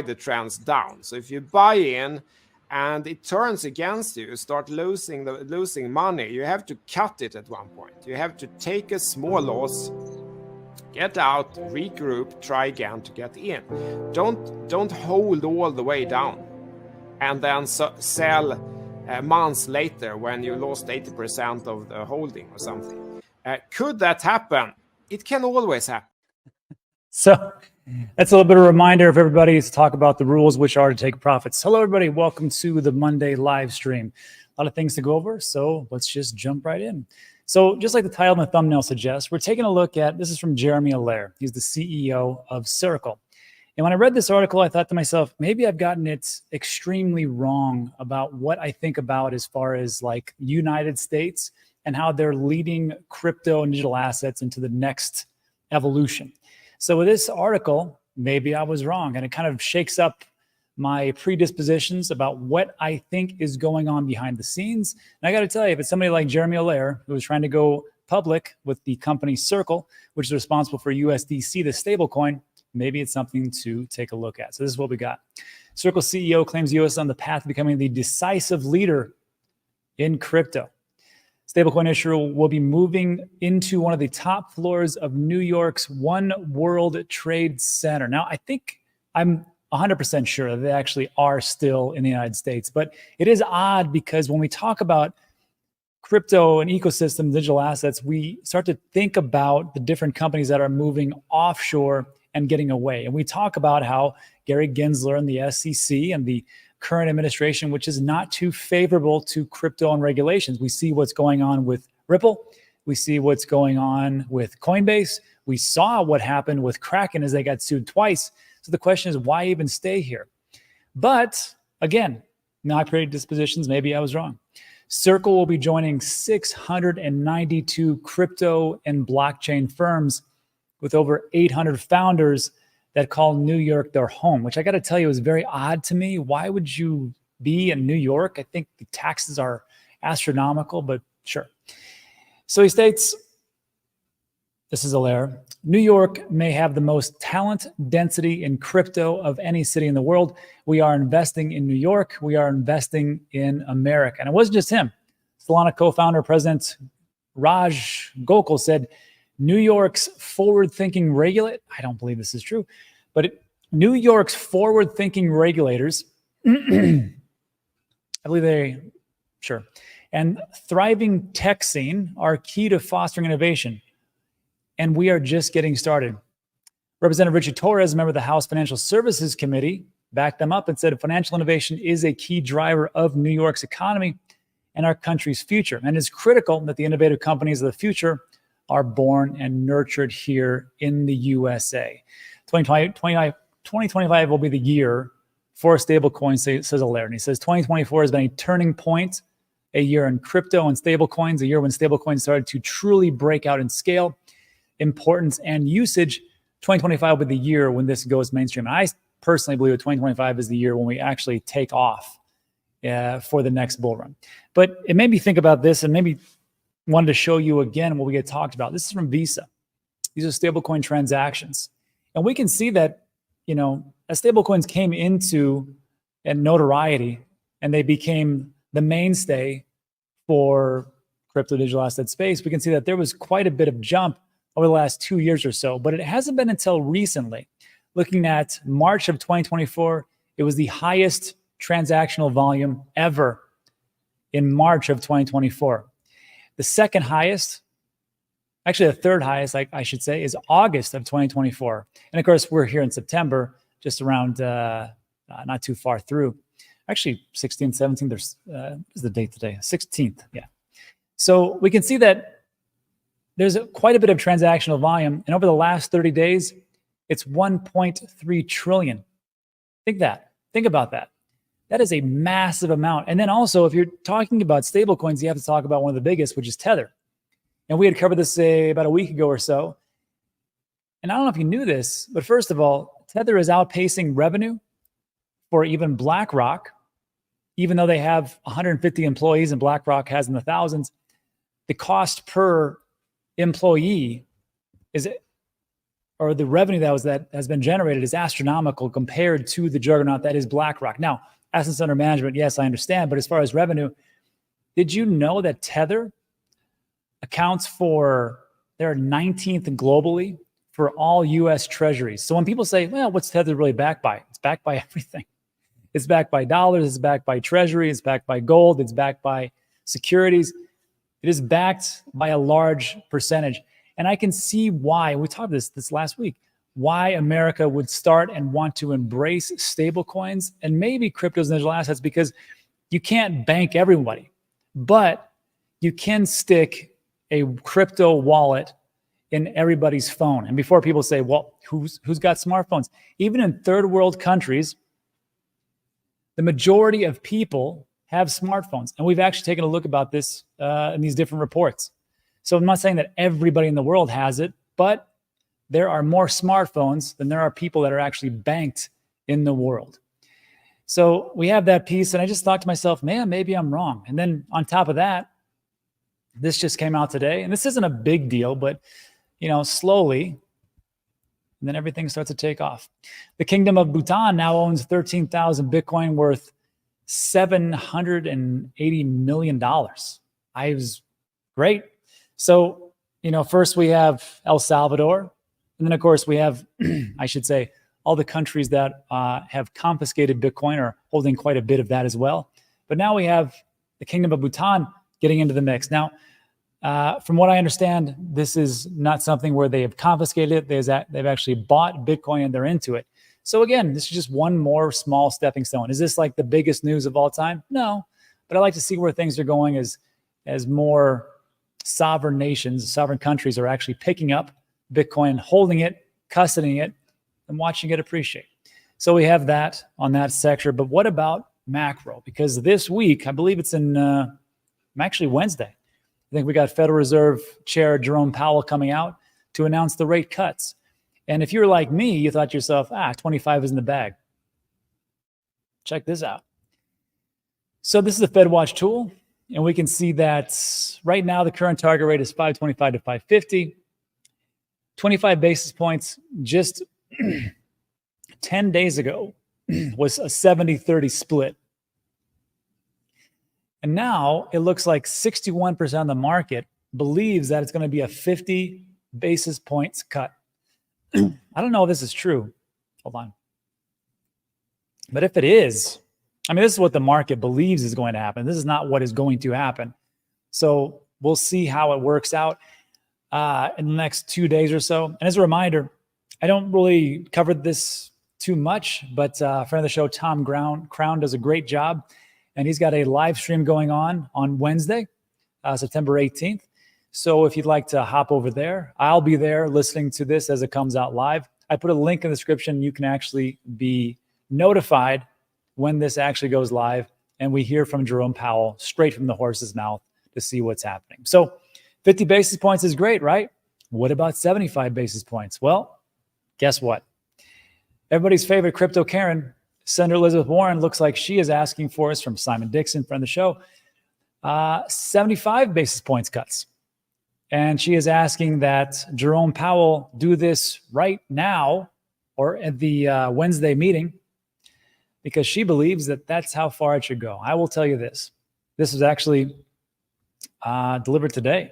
the trends down. So if you buy in and it turns against you, you start losing money, you have to cut it at one point. You have to take a small loss, get out, regroup, try again to get in. Don't hold all the way down and then sell months later when you lost 80% of the holding or something. Could that happen? It can always happen. So that's a little bit of a reminder of everybody to talk about the rules, which are to take profits. Hello, everybody. Welcome to the Monday live stream. A lot of things to go over, so let's just jump right in. So just like the title and the thumbnail suggests, we're taking a look at, this is from Jeremy Allaire. He's the CEO of Circle. And when I read this article, I thought to myself, maybe I've gotten it extremely wrong about what I think about as far as like United States and how they're leading crypto and digital assets into the next evolution. So with this article, maybe I was wrong, and it kind of shakes up my predispositions about what I think is going on behind the scenes. And I got to tell you, if it's somebody like Jeremy Allaire, who was trying to go public with the company Circle, which is responsible for USDC, the stablecoin, maybe it's something to take a look at. So this is what we got. Circle CEO claims US on the path to becoming the decisive leader in crypto. Stablecoin issuer will be moving into one of the top floors of New York's One World Trade Center. Now, I think I'm 100% sure that they actually are still in the United States, but it is odd because when we talk about crypto and ecosystem, digital assets, we start to think about the different companies that are moving offshore and getting away. And we talk about how Gary Gensler and the SEC and the current administration, which is not too favorable to crypto and regulations. We see what's going on with Ripple. We see what's going on with Coinbase. We saw what happened with Kraken as they got sued twice. So the question is, why even stay here? But again, my predispositions, maybe I was wrong. Circle will be joining 692 crypto and blockchain firms with over 800 founders that call New York their home, which I got to tell you is very odd to me. Why would you be in New York? I think the taxes are astronomical, but sure. So he states, this is Allaire, New York may have the most talent density in crypto of any city in the world. We are investing in New York. We are investing in America. And it wasn't just him. Solana co-founder, President Raj Gokul said, New York's forward-thinking regulator, I don't believe this is true, but New York's forward-thinking regulators, I believe sure, and thriving tech scene are key to fostering innovation. And we are just getting started. Representative Richard Torres, a member of the House Financial Services Committee, backed them up and said financial innovation is a key driver of New York's economy and our country's future. And it's critical that the innovative companies of the future are born and nurtured here in the USA. 2025 will be the year for stablecoins, says Allaire. And he says 2024 has been a turning point, a year in crypto and stablecoins, a year when stablecoins started to truly break out in scale, importance, and usage. 2025 will be the year when this goes mainstream. And I personally believe that 2025 is the year when we actually take off for the next bull run. But it made me think about this, and maybe wanted to show you again what we had talked about. This is from Visa. These are stablecoin transactions. And we can see that, as stablecoins came into notoriety and they became the mainstay for crypto digital asset space, we can see that there was quite a bit of jump over the last 2 years or so. But it hasn't been until recently. Looking at March of 2024, it was the highest transactional volume ever in March of 2024. The second highest, actually the third highest, I should say, is August of 2024. And of course, we're here in September, just around, not too far through. Actually, 16th, 17th, there's, is the date today? 16th, yeah. So we can see that there's quite a bit of transactional volume. And over the last 30 days, it's 1.3 trillion. Think about that. That is a massive amount. And then also, if you're talking about stablecoins, you have to talk about one of the biggest, which is Tether. And we had covered this about a week ago or so. And I don't know if you knew this, but first of all, Tether is outpacing revenue for even BlackRock, even though they have 150 employees and BlackRock has in the thousands. The cost per employee is or the revenue that has been generated is astronomical compared to the juggernaut that is BlackRock. Now, assets under management, yes, I understand, but as far as revenue, did you know that Tether accounts for, they're 19th globally for all US treasuries? So when people say, well, what's Tether really backed by? It's backed by everything. It's backed by dollars, it's backed by treasury, it's backed by gold, it's backed by securities. It is backed by a large percentage. And I can see why, we talked this last week, why America would start and want to embrace stable coins and maybe cryptos and digital assets, because you can't bank everybody, but you can stick a crypto wallet in everybody's phone. And before people say, well, who's got smartphones? Even in third world countries, the majority of people have smartphones. And we've actually taken a look about this in these different reports. So I'm not saying that everybody in the world has it, but there are more smartphones than there are people that are actually banked in the world. So we have that piece, and I just thought to myself, man, maybe I'm wrong. And then on top of that, this just came out today, and this isn't a big deal, but slowly, and then everything starts to take off. The Kingdom of Bhutan now owns 13,000 Bitcoin worth $780 million. I was great. So, first we have El Salvador, and then of course we have, I should say, all the countries that have confiscated Bitcoin are holding quite a bit of that as well. But now we have the Kingdom of Bhutan getting into the mix. Now, from what I understand, this is not something where they have confiscated it. They've actually bought Bitcoin and they're into it. So again, this is just one more small stepping stone. Is this like the biggest news of all time? No, but I like to see where things are going as more sovereign nations, sovereign countries are actually picking up Bitcoin, holding it, custodying it, and watching it appreciate. So we have that on that sector. But what about macro? Because this week, I believe it's actually Wednesday, I think we got Federal Reserve Chair Jerome Powell coming out to announce the rate cuts. And if you're like me, you thought to yourself, 25 is in the bag. Check this out. So this is a FedWatch tool, and we can see that right now the current target rate is 525 to 550. 25 basis points just 10 days ago was a 70-30 split. And now it looks like 61% of the market believes that it's going to be a 50 basis points cut. I don't know if this is true. Hold on. But if it is, this is what the market believes is going to happen. This is not what is going to happen. So we'll see how it works out in the next 2 days or so. And as a reminder, I don't really cover this too much, but a friend of the show, Tom Crown, does a great job. And he's got a live stream going on Wednesday, September 18th. So if you'd like to hop over there, I'll be there listening to this as it comes out live. I put a link in the description. You can actually be notified when this actually goes live. And we hear from Jerome Powell straight from the horse's mouth to see what's happening. So 50 basis points is great, right? What about 75 basis points? Well, guess what? Everybody's favorite crypto Karen, Senator Elizabeth Warren, looks like she is asking for us, from Simon Dixon, friend of the show, 75 basis points cuts. And she is asking that Jerome Powell do this right now or at the Wednesday meeting, because she believes that that's how far it should go. I will tell you this. This was actually delivered today.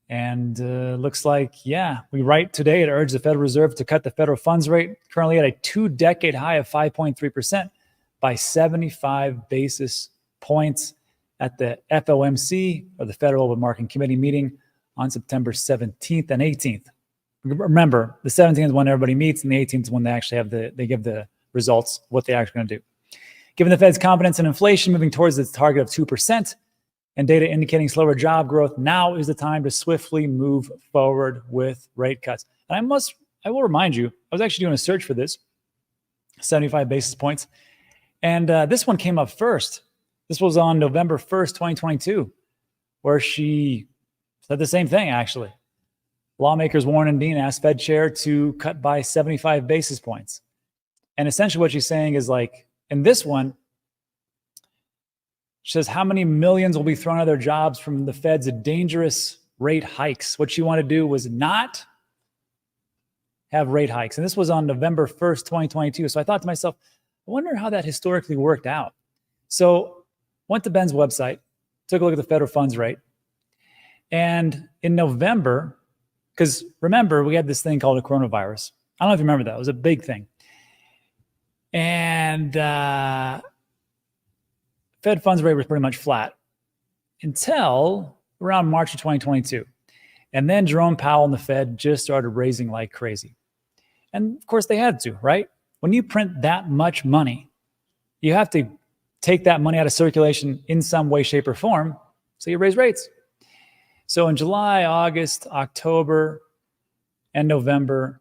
And looks like, we write today, it urged the Federal Reserve to cut the federal funds rate, currently at a 2-decade high of 5.3%, by 75 basis points at the FOMC, or the Federal Open Market Committee, meeting on September 17th and 18th. Remember, the 17th is when everybody meets, and the 18th is when they actually they give the results, what they're actually going to do. Given the Fed's confidence in inflation moving towards its target of 2%, and data indicating slower job growth, now is the time to swiftly move forward with rate cuts. And I will remind you, I was actually doing a search for this, 75 basis points. And this one came up first. This was on November 1st, 2022, where she said the same thing, actually. Lawmakers Warren and Dean asked Fed Chair to cut by 75 basis points. And essentially what she's saying is, like, in this one, she says how many millions will be thrown out of their jobs from the Fed's dangerous rate hikes. What she wanted to do was not have rate hikes. And this was on November 1st, 2022. So I thought to myself, I wonder how that historically worked out. So went to Ben's website, took a look at the federal funds rate. And in November, because remember, we had this thing called a coronavirus. I don't know if you remember that. It was a big thing. And Fed funds rate was pretty much flat until around March of 2022. And then Jerome Powell and the Fed just started raising like crazy. And of course they had to, right? When you print that much money, you have to take that money out of circulation in some way, shape, or form. So you raise rates. So in July, August, October, and November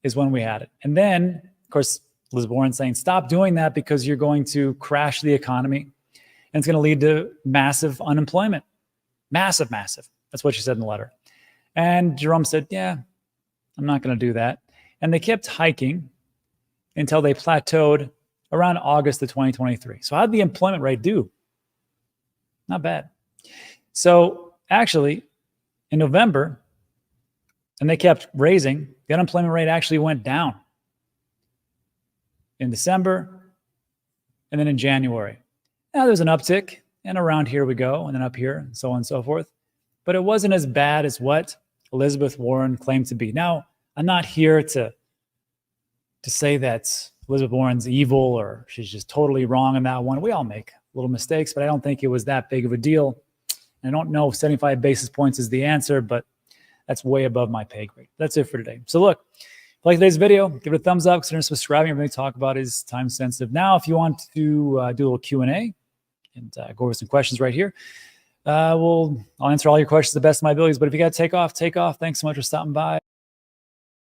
is when we had it. And then, of course, Elizabeth Warren saying, stop doing that because you're going to crash the economy. And it's going to lead to massive unemployment. Massive, massive. That's what she said in the letter. And Jerome said, yeah, I'm not going to do that. And they kept hiking until they plateaued around August of 2023. So how did the employment rate do? Not bad. So actually, in November, and they kept raising, the unemployment rate actually went down in December and then in January. Now there's an uptick, and around here we go, and then up here, and so on and so forth. But it wasn't as bad as what Elizabeth Warren claimed to be. Now, I'm not here to say that Elizabeth Warren's evil or she's just totally wrong on that one. We all make little mistakes, but I don't think it was that big of a deal. I don't know if 75 basis points is the answer, but that's way above my pay grade. That's it for today. So look, if you like today's video, give it a thumbs up, consider subscribing. Everything we talk about is time sensitive. Now, if you want to do a little Q&A and go over some questions right here, I'll answer all your questions to the best of my abilities. But if you got to take off, take off. Thanks so much for stopping by.